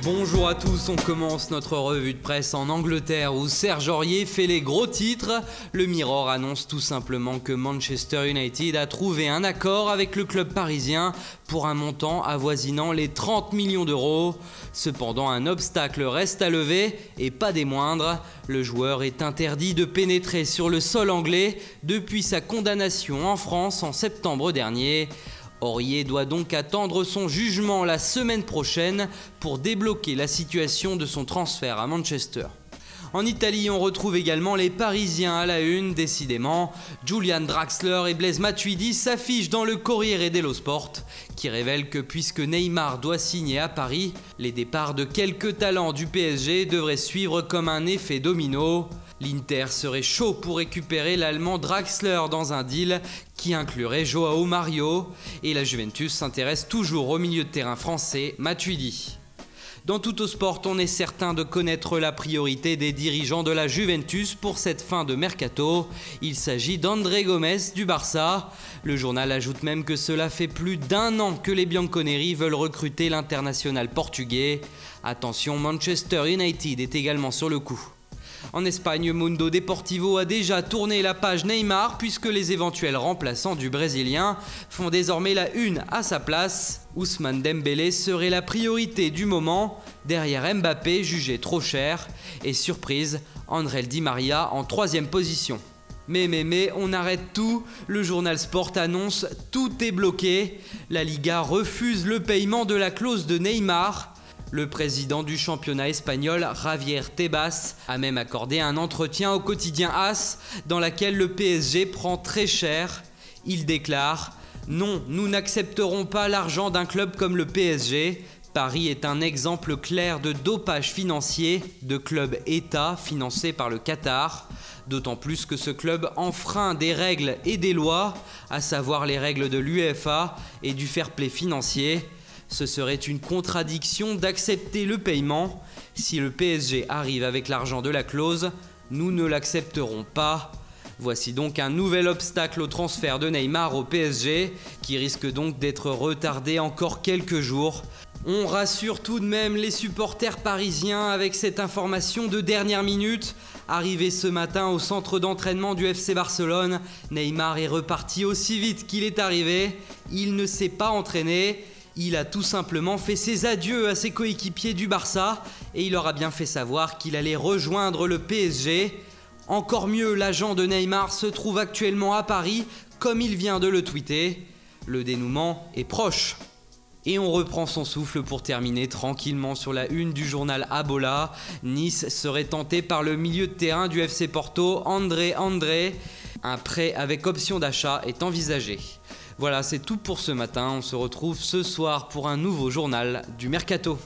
Bonjour à tous, on commence notre revue de presse en Angleterre où Serge Aurier fait les gros titres. Le Mirror annonce tout simplement que Manchester United a trouvé un accord avec le club parisien pour un montant avoisinant les 30 millions d'euros. Cependant, un obstacle reste à lever et pas des moindres. Le joueur est interdit de pénétrer sur le sol anglais depuis sa condamnation en France en septembre dernier. Aurier doit donc attendre son jugement la semaine prochaine pour débloquer la situation de son transfert à Manchester. En Italie, on retrouve également les Parisiens à la une, décidément. Julian Draxler et Blaise Matuidi s'affichent dans le Corriere dello Sport, qui révèle que puisque Neymar doit signer à Paris, les départs de quelques talents du PSG devraient suivre comme un effet domino. L'Inter serait chaud pour récupérer l'Allemand Draxler dans un deal qui inclurait Joao Mario, et la Juventus s'intéresse toujours au milieu de terrain français Matuidi. Dans Tuttosport, on est certain de connaître la priorité des dirigeants de la Juventus pour cette fin de mercato. Il s'agit d'André Gomes du Barça. Le journal ajoute même que cela fait plus d'1 an que les Bianconeri veulent recruter l'international portugais. Attention, Manchester United est également sur le coup. En Espagne, Mundo Deportivo a déjà tourné la page Neymar puisque les éventuels remplaçants du Brésilien font désormais la une à sa place. Ousmane Dembélé serait la priorité du moment, derrière Mbappé jugé trop cher, et surprise, André Di Maria en 3e position. Mais, on arrête tout, le journal Sport annonce « Tout est bloqué ». La Liga refuse le paiement de la clause de Neymar. Le président du championnat espagnol, Javier Tebas, a même accordé un entretien au quotidien AS dans lequel le PSG prend très cher. Il déclare « Non, nous n'accepterons pas l'argent d'un club comme le PSG. Paris est un exemple clair de dopage financier de club État financé par le Qatar. D'autant plus que ce club enfreint des règles et des lois, à savoir les règles de l'UEFA et du fair play financier. Ce serait une contradiction d'accepter le paiement. Si le PSG arrive avec l'argent de la clause, nous ne l'accepterons pas. » Voici donc un nouvel obstacle au transfert de Neymar au PSG, qui risque donc d'être retardé encore quelques jours. On rassure tout de même les supporters parisiens avec cette information de dernière minute. Arrivé ce matin au centre d'entraînement du FC Barcelone, Neymar est reparti aussi vite qu'il est arrivé. Il ne s'est pas entraîné. Il a tout simplement fait ses adieux à ses coéquipiers du Barça et il leur a bien fait savoir qu'il allait rejoindre le PSG. Encore mieux, l'agent de Neymar se trouve actuellement à Paris, comme il vient de le tweeter. Le dénouement est proche. Et on reprend son souffle pour terminer tranquillement sur la une du journal Abola. Nice serait tenté par le milieu de terrain du FC Porto, André. Un prêt avec option d'achat est envisagé. Voilà, c'est tout pour ce matin. On se retrouve ce soir pour un nouveau journal du Mercato.